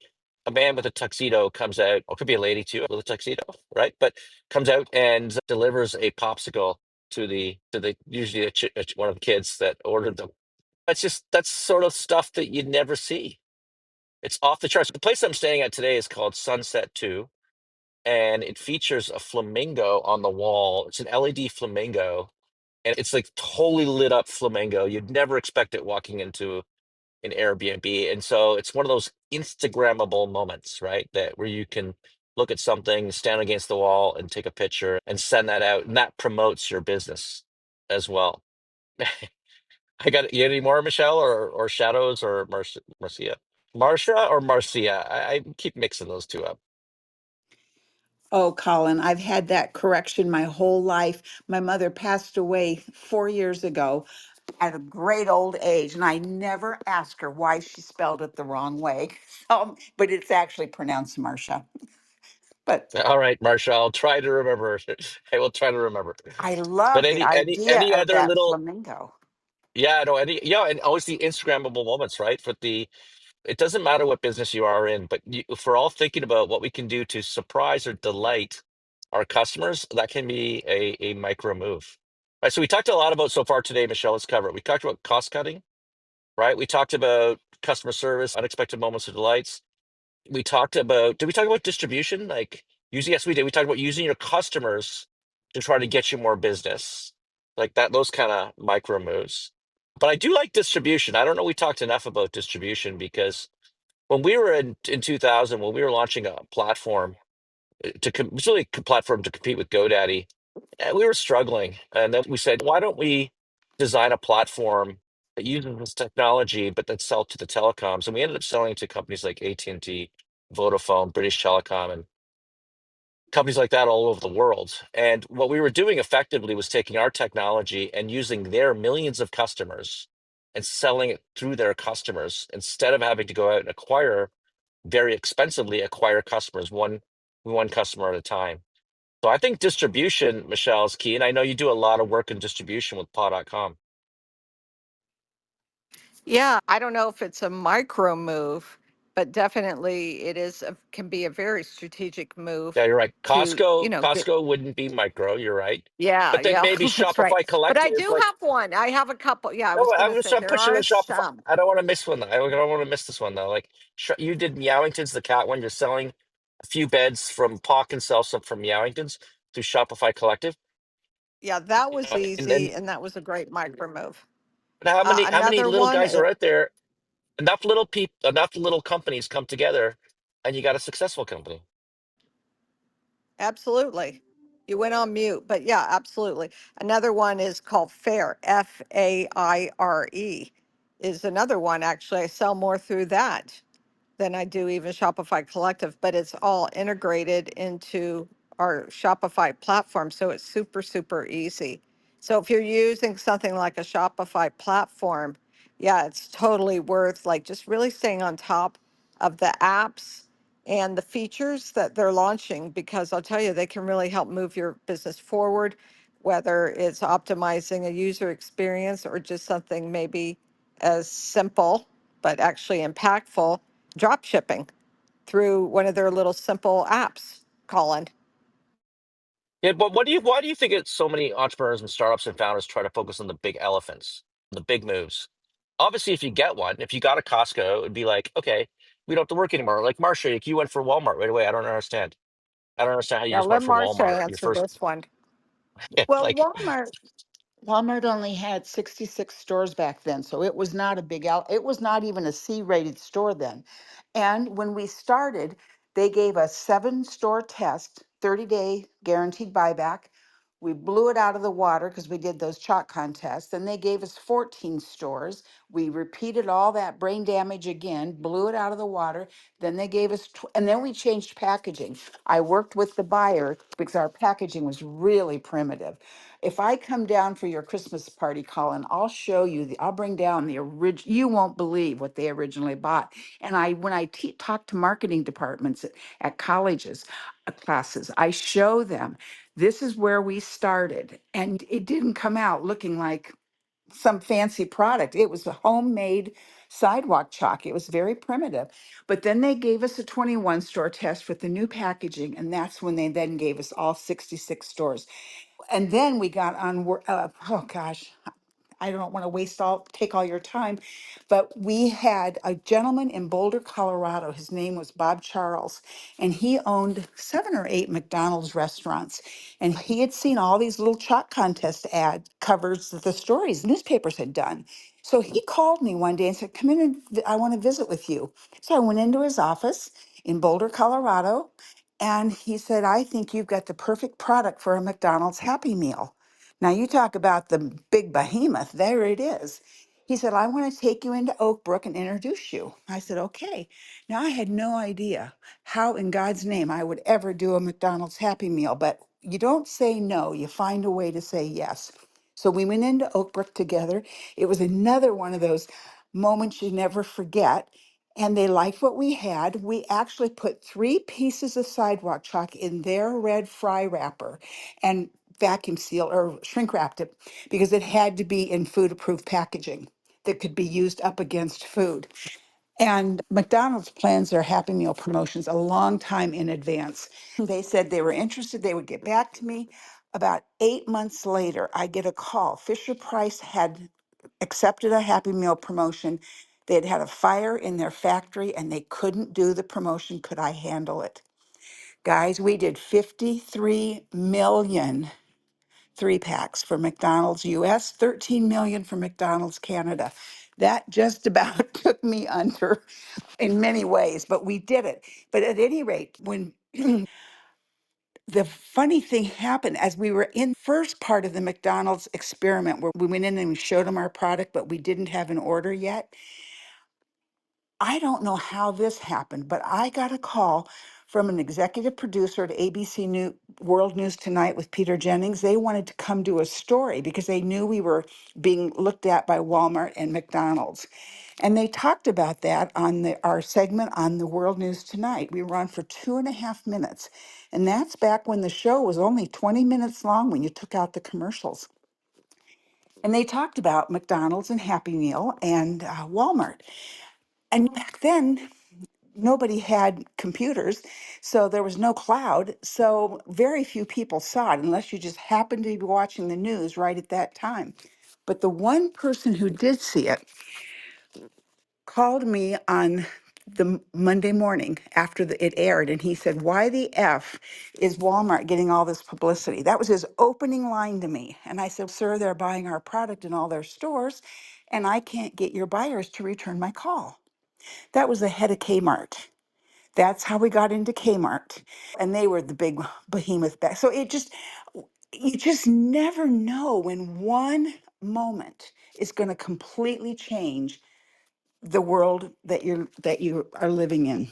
man with a tuxedo comes out, or it could be a lady too with a tuxedo, right? But comes out and delivers a popsicle to the usually one of the kids that ordered them. That's sort of stuff that you never see. It's off the charts. The place I'm staying at today is called Sunset Two, and it features a flamingo on the wall. It's an LED flamingo, and it's like totally lit up flamingo. You'd never expect it walking into an Airbnb. And so it's one of those Instagrammable moments, right? That where you can look at something, stand against the wall and take a picture and send that out. And that promotes your business as well. I got you any more, Michelle, or Shadows or Marcia? Marcia or Marcia? I keep mixing those two up. Oh, Colin, I've had that correction my whole life. My mother passed away 4 years ago at a great old age, and I never asked her why she spelled it the wrong way. But it's actually pronounced Marcia. But All right, Marcia, I'll try to remember. I will try to remember. I But love the idea any of other that little flamingo. yeah, no, and always the Instagrammable moments, right? It doesn't matter what business you are in, but if we're all thinking about what we can do to surprise or delight our customers, that can be a micro move. Right. So we talked a lot about so far today, Michelle, let's cover it. We talked about cost cutting, right? We talked about customer service, unexpected moments of delights. Did we talk about distribution? Like using, yes, we did. We talked about using your customers to try to get you more business, like that, those kind of micro moves. But I do like distribution. I don't know. We talked enough about distribution because when we were in 2000, when we were launching a platform it was really a platform to compete with GoDaddy, we were struggling. And then we said, why don't we design a platform that uses this technology, but then sell to the telecoms? And we ended up selling to companies like AT&T, Vodafone, British Telecom, and companies like that all over the world. And what we were doing effectively was taking our technology and using their millions of customers and selling it through their customers instead of having to go out and acquire very expensively acquire customers one customer at a time. So I think distribution, Michelle, is key. And I know you do a lot of work in distribution with paw.com. Yeah, I don't know if it's a micro move, but definitely it is can be a very strategic move Yeah, you're right. to, get. Costco wouldn't be micro, you're right. Yeah, But then yeah, maybe that's right. Shopify But I Collective, do like, have one. I have a couple. Yeah, I no, was going to say I'm there pushing in are Shopify. some. I don't want to miss one. I don't want to miss this one though. Like you did Meowingtons, the cat one. You're selling a few beds from Paw can sell some from Meowingtons through Shopify Collective. Yeah, that was And then easy, and that was a great micro move. but how many Another little one, guys are out there? Enough little companies come together, and you got a successful company. absolutely. You went on mute, but yeah, absolutely. Another one is called FAIR, FAIRE, is another one. Actually, I sell more through that than I do even Shopify Collective, but it's all integrated into our Shopify platform. So it's super, super easy. So if you're using something like a Shopify platform, yeah, it's totally worth like just really staying on top of the apps and the features that they're launching, because I'll tell you, they can really help move your business forward, whether it's optimizing a user experience or just something maybe as simple but actually impactful, drop shipping through one of their little simple apps, Colin. Yeah, but why do you think it's so many entrepreneurs and startups and founders try to focus on the big elephants, the big moves? Obviously, if you get one, if you got a Costco, it'd be like, okay, we don't have to work anymore. Like Marcia, like you went for Walmart right away. I don't understand. I don't understand how you Yeah, just went let for Marcia Walmart. Your answer first, this one. Well, like, Walmart only had 66 stores back then, so it was not a it was not even a C-rated store then. And when we started, they gave us 7-store test, 30-day guaranteed buyback. We blew it out of the water because we did those chalk contests. Then they gave us 14 stores. We repeated all that brain damage again, blew it out of the water. Then they gave us, and then we changed packaging. I worked with the buyer because our packaging was really primitive. If I come down for your Christmas party, Colin, I'll show you I'll bring down the original. You won't believe what they originally bought. And when I talk to marketing departments at colleges, classes, I show them this is where we started. And it didn't come out looking like some fancy product. It was a homemade sidewalk chalk. It was very primitive. But then they gave us a 21-store test with the new packaging. And that's when they then gave us all 66 stores. And then we got on, oh gosh, I don't want to take all your time, but we had a gentleman in Boulder, Colorado. His name was Bob Charles, and he owned 7 or 8 McDonald's restaurants. And he had seen all these little chalk contest ad covers that the stories, newspapers had done. So he called me one day and said, "Come in and I want to visit with you." So I went into his office in Boulder, Colorado, and he said, "I think you've got the perfect product for a McDonald's Happy Meal." Now you talk about the big behemoth, there it is. He said, "I want to take you into Oak Brook and introduce you." I said, "Okay." Now I had no idea how in God's name I would ever do a McDonald's Happy Meal, but you don't say no, you find a way to say yes. So we went into Oak Brook together. It was another one of those moments you never forget. And they liked what we had. We actually put 3 pieces of sidewalk chalk in their red fry wrapper and vacuum seal or shrink wrapped it because it had to be in food approved packaging that could be used up against food. And McDonald's plans their Happy Meal promotions a long time in advance. They said they were interested, they would get back to me. About 8 months later, I get a call. Fisher Price had accepted a Happy Meal promotion. They had had a fire in their factory and they couldn't do the promotion. Could I handle it? Guys, we did 53 million 3 packs for McDonald's US, 13 million for McDonald's Canada. That just about took me under in many ways, but we did it. But at any rate, when the funny thing happened as we were in first part of the McDonald's experiment where we went in and we showed them our product, but we didn't have an order yet. I don't know how this happened, but I got a call from an executive producer at ABC World News Tonight with Peter Jennings. They wanted to come do a story because they knew we were being looked at by Walmart and McDonald's. And they talked about that on our segment on the World News Tonight. We were on for 2.5 minutes. And that's back when the show was only 20 minutes long when you took out the commercials. And they talked about McDonald's and Happy Meal and Walmart. And back then, nobody had computers, so there was no cloud. So very few people saw it unless you just happened to be watching the news right at that time. But the one person who did see it called me on the Monday morning after it aired, and he said, "Why the F is Walmart getting all this publicity?" That was his opening line to me. And I said, "Sir, they're buying our product in all their stores, and I can't get your buyers to return my call." That was the head of Kmart. That's how we got into Kmart. And they were the big behemoth back. So you just never know when one moment is going to completely change the world that you are living in.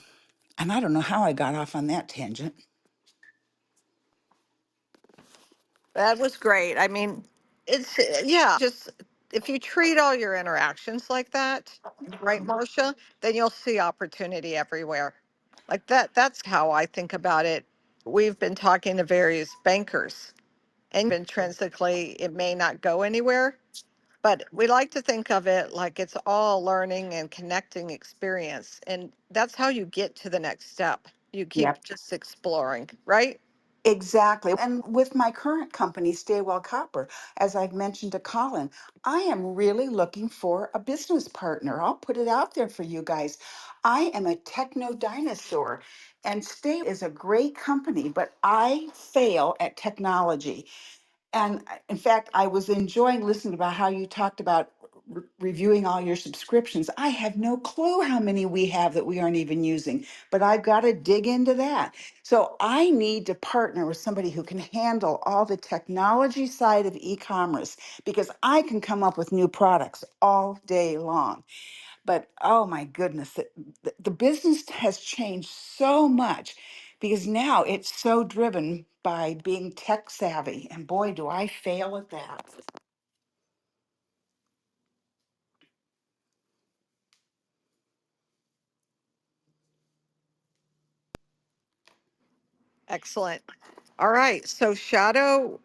And I don't know how I got off on that tangent. That was great. I mean, it's, yeah, just if you treat all your interactions like that, right, Marcia, then you'll see opportunity everywhere. Like that's how I think about it. We've been talking to various bankers, and intrinsically, it may not go anywhere, but we like to think of it like it's all learning and connecting experience. And that's how you get to the next step. You keep just exploring, right? Exactly. And with my current company, Staywell Copper, as I've mentioned to Colin, I am really looking for a business partner. I'll put it out there for you guys. I am a techno dinosaur, and Stay is a great company, but I fail at technology. And in fact, I was enjoying listening about how you talked about reviewing all your subscriptions. I have no clue how many we have that we aren't even using, but I've got to dig into that. So I need to partner with somebody who can handle all the technology side of e-commerce because I can come up with new products all day long. But oh my goodness, the business has changed so much because now it's so driven by being tech savvy. And boy, do I fail at that. Excellent. All right. So, Shadow,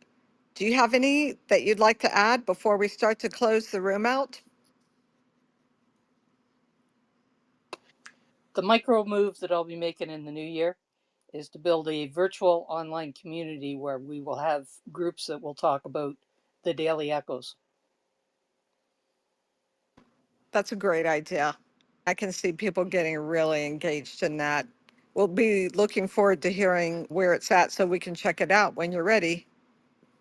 do you have any that you'd like to add before we start to close the room out? The micro move that I'll be making in the new year is to build a virtual online community where we will have groups that will talk about the daily echoes. That's a great idea. I can see people getting really engaged in that. We'll be looking forward to hearing where it's at so we can check it out when you're ready,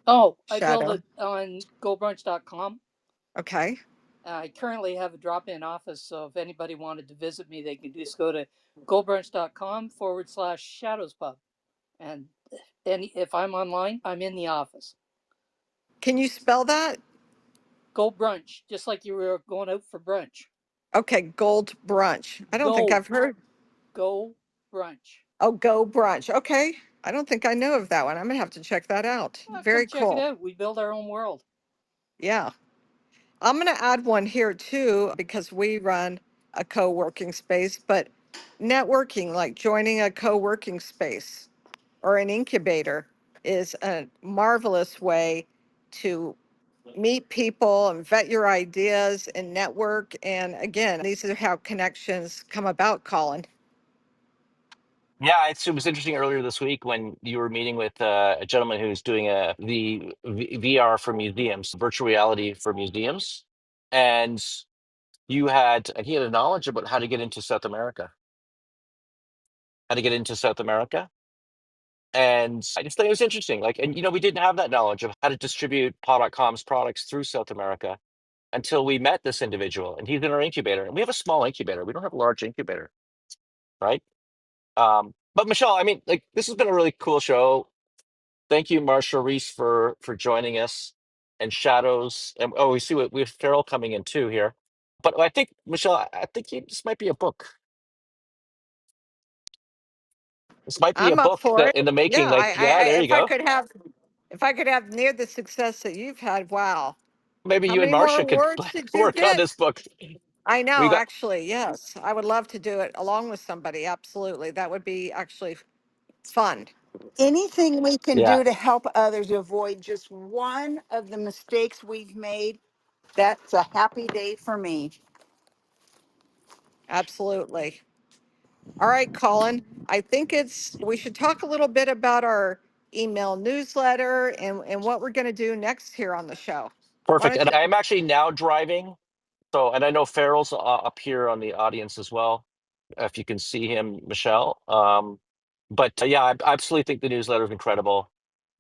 Oh, I build Shadow. it on gobrunch.com. Okay. I currently have a drop-in office, so if anybody wanted to visit me, they can just go to gobrunch.com/shadows pub. And if I'm online, I'm in the office. Can you spell that? Go brunch, just like you were going out for brunch. Okay, Gold Brunch. I don't think Go, I've heard. go brunch. Oh, Go Brunch. Okay. I don't think I know of that one. I'm going to have to check that out. Come Very check it cool. out. We build our own world. Yeah. I'm going to add one here too, because we run a co working space, but networking, like joining a co working space or an incubator, is a marvelous way to meet people and vet your ideas and network. And again, these are how connections come about, Colin. Yeah, it was interesting earlier this week when you were meeting with a gentleman who's doing the VR for museums, virtual reality for museums, and he had a knowledge about how to get into South America, how to get into South America, and I just think it was interesting. Like, and we didn't have that knowledge of how to distribute Paw.com's products through South America until we met this individual, and he's in our incubator, and we have a small incubator. We don't have a large incubator, right? But Michelle, I mean, like, this has been a really cool show. Thank you, Marcia Reece, for joining us, and Shadows. And oh, we have Farrell coming in too here. But I think, Michelle, I think this might be a book. This might be a I'm up book for that it. in the Yeah, making. Like, yeah, there you go. if I could have near the success that you've had, wow. Maybe How you and many more Marcia could awards did you work on get? this book. I We know, got actually, yes. I would love to do it along with somebody. Absolutely. That would be actually fun. Anything we can yeah. do to help others avoid just one of the mistakes we've made, that's a happy day for me. Absolutely. All right, Colin. I think we should talk a little bit about our email newsletter and what we're going to do next here on the show. Why Perfect. don't And you? I'm actually now driving. So, and I know Farrell's up here on the audience as well, if you can see him, Michelle. But yeah, I absolutely think the newsletter is incredible.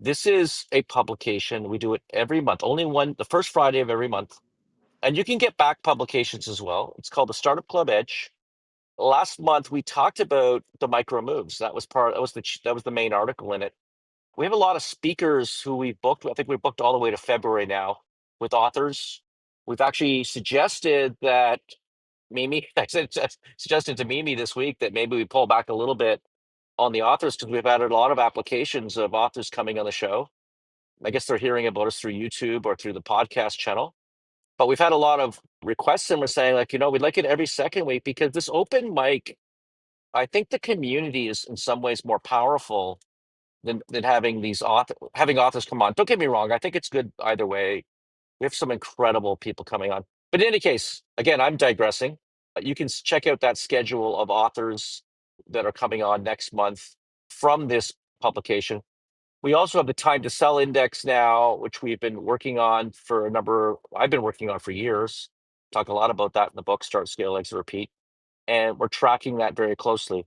This is a publication. We do it every month, only the first Friday of every month. And you can get back publications as well. It's called the Startup Club Edge. Last month we talked about the micro moves. That was the main article in it. We have a lot of speakers who we've booked. I think we've booked all the way to February now with authors. We've actually suggested that Mimi, suggested to Mimi this week that maybe we pull back a little bit on the authors because we've had a lot of applications of authors coming on the show. I guess they're hearing about us through YouTube or through the podcast channel. But we've had a lot of requests and we're saying, like, we'd like it every second week because this open mic, I think the community is in some ways more powerful than having authors come on. Don't get me wrong, I think it's good either way. We have some incredible people coming on. But in any case, again, I'm digressing. You can check out that schedule of authors that are coming on next month from this publication. We also have the Time to Sell Index now, which we've been working on I've been working on for years. Talk a lot about that in the book, Start, Scale, Exit, Repeat. And we're tracking that very closely.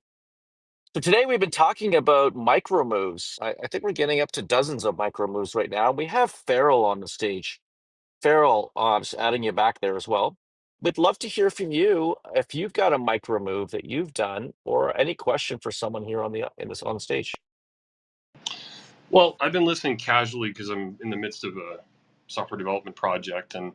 So today we've been talking about micro moves. I think we're getting up to dozens of micro moves right now. We have Farrell on the stage. Farrell, just adding you back there as well. We'd love to hear from you if you've got a micro move that you've done, or any question for someone here on the stage. Well, I've been listening casually because I'm in the midst of a software development project, and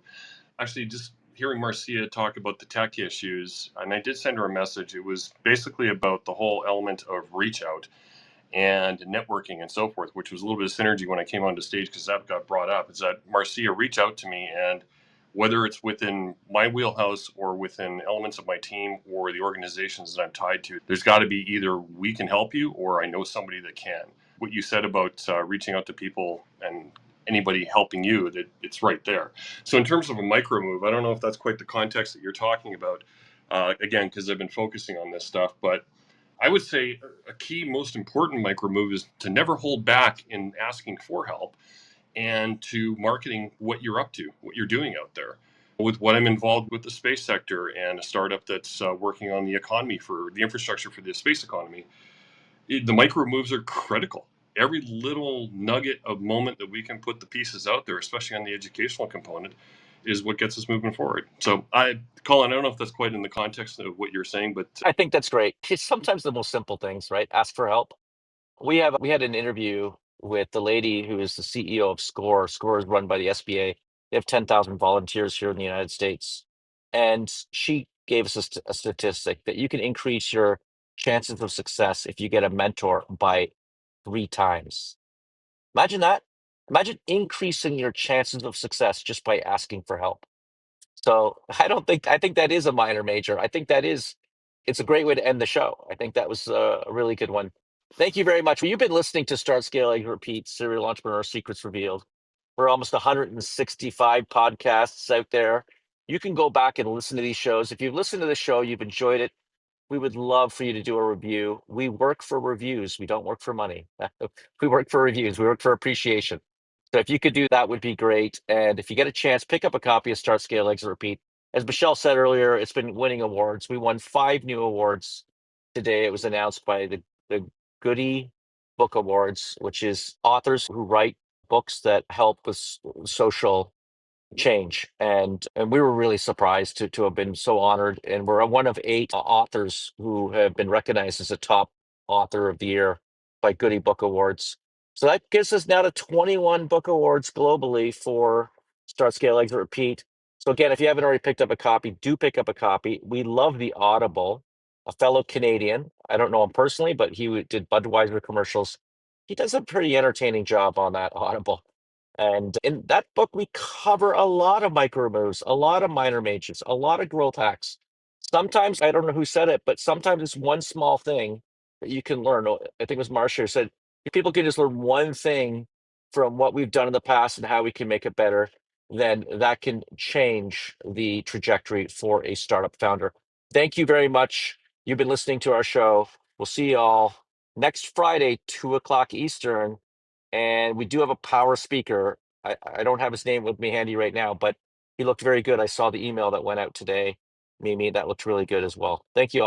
actually just hearing Marcia talk about the tech issues, and I did send her a message. It was basically about the whole element of reach out and networking and so forth, which was a little bit of synergy when I came onto stage because that got brought up. Is that Marcia reach out to me, and whether it's within my wheelhouse or within elements of my team or the organizations that I'm tied to, there's got to be either we can help you or I know somebody that can. What you said about reaching out to people and anybody helping you, that it's right there. So in terms of a micro move, I don't know if that's quite the context that you're talking about. Again, because I've been focusing on this stuff, but I would say a key, most important micro move is to never hold back in asking for help and to marketing what you're up to, what you're doing out there. With what I'm involved with the space sector and a startup that's working on the economy for the infrastructure for the space economy, the micro moves are critical. Every little nugget of moment that we can put the pieces out there, especially on the educational component, is what gets us moving forward. So, Colin, I don't know if that's quite in the context of what you're saying, but I think that's great. It's sometimes the most simple things, right? Ask for help. We had an interview with the lady who is the CEO of SCORE. SCORE is run by the SBA. They have 10,000 volunteers here in the United States. And she gave us a statistic that you can increase your chances of success if you get a mentor by 3 times. Imagine that. Imagine increasing your chances of success just by asking for help. So I think that is a minor major. It's a great way to end the show. I think that was a really good one. Thank you very much. Well, you've been listening to Start Scaling Repeat Serial Entrepreneur Secrets Revealed. We're almost 165 podcasts out there. You can go back and listen to these shows. If you've listened to the show, you've enjoyed it, we would love for you to do a review. We work for reviews. We don't work for money. We work for reviews. We work for appreciation. So if you could do that, would be great. And if you get a chance, pick up a copy of Start, Scale, Exit, Repeat. As Michelle said earlier, it's been winning awards. We won 5 new awards today. It was announced by the Goody Book Awards, which is authors who write books that help with social change, and we were really surprised to have been so honored, and we're one of 8 authors who have been recognized as a top author of the year by Goody Book Awards. So that gives us now to 21 book awards globally for Start, Scale, Exit, Repeat. So again, if you haven't already picked up a copy, do pick up a copy. We love the Audible. a fellow Canadian. I don't know him personally, but did Budweiser commercials. He does a pretty entertaining job on that Audible. And in that book, we cover a lot of micro moves, a lot of minor majors, a lot of growth hacks. Sometimes, I don't know who said it, but sometimes it's one small thing that you can learn. I think it was Marcia who said, if people can just learn one thing from what we've done in the past and how we can make it better, then that can change the trajectory for a startup founder. Thank you very much. You've been listening to our show. We'll see you all next Friday, 2 o'clock Eastern. And we do have a power speaker. I don't have his name with me handy right now, but he looked very good. I saw the email that went out today, Mimi. That looked really good as well. Thank you all.